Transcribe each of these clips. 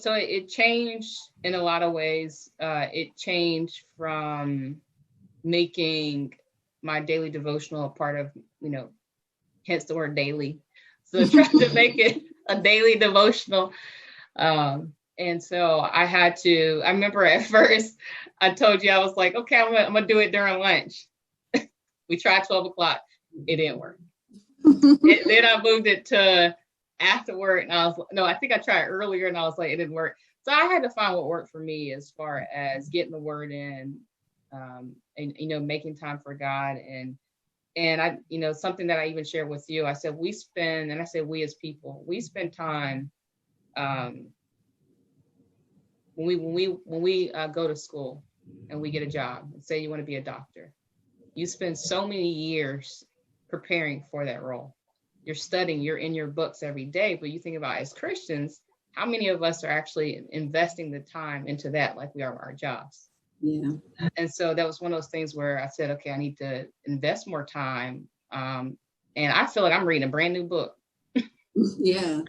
it changed in a lot of ways. It changed from making my daily devotional a part of, hence the word daily. So trying to make it a daily devotional. And so I remember at first I told you, I was like, okay, I'm gonna do it during lunch. We tried 12 o'clock. It didn't work. Then I moved it to afterward, and I think I tried earlier, and I was like, it didn't work. So I had to find what worked for me as far as getting the word in, and making time for God, and I, something that I even shared with you. I said we as people, we spend time when we go to school and we get a job. Say you want to be a doctor, you spend so many years preparing for that role. You're studying, you're in your books every day, but you think about as Christians, how many of us are actually investing the time into that like we are our jobs? Yeah. And so that was one of those things where I said, okay, I need to invest more time. And I feel like I'm reading a brand new book. Yeah.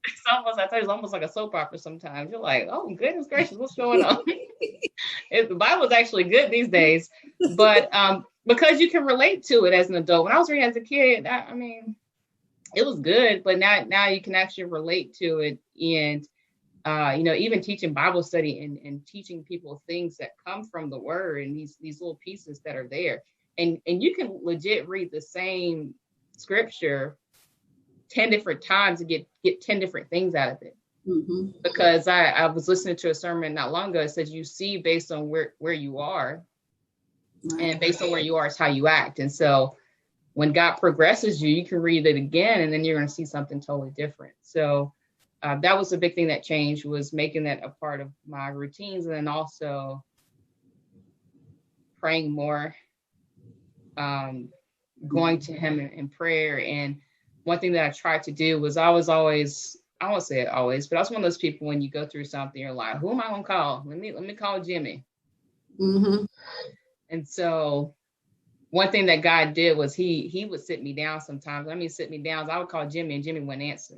It's almost like a soap opera sometimes. You're like, oh, goodness gracious, what's going on? The Bible's actually good these days, but because you can relate to it as an adult. When I was reading as a kid, it was good, but now you can actually relate to it. And, even teaching Bible study and teaching people things that come from the word and these little pieces that are there. And you can legit read the same scripture 10 different times to get 10 different things out of it. Mm-hmm. Because I was listening to a sermon not long ago. It says you see based on where you are, right. And based on where you are is how you act. And so when God progresses you can read it again, and then you're going to see something totally different. So that was a big thing that changed, was making that a part of my routines, and then also praying more, going to him in prayer. And one thing that I tried to do was I won't say it always, but I was one of those people, when you go through something, you're like, who am I going to call? Let me call Jimmy. Mm-hmm. And so one thing that God did was he would sit me down sometimes. Sit me down. I would call Jimmy, and Jimmy wouldn't answer.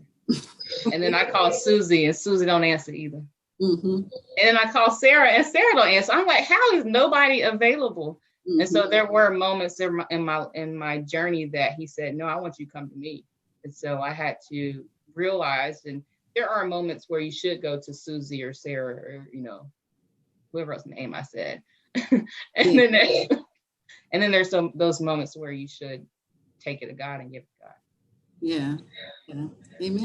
And then I call Susie, and Susie don't answer either. Mm-hmm. And then I call Sarah, and Sarah don't answer. I'm like, how is nobody available? Mm-hmm. And so there were moments in my journey that he said, no, I want you to come to me. And so I had to realize, and there are moments where you should go to Susie or Sarah or, whoever else's name I said. And then there's those moments where you should take it to God and give it to God. Yeah. Amen.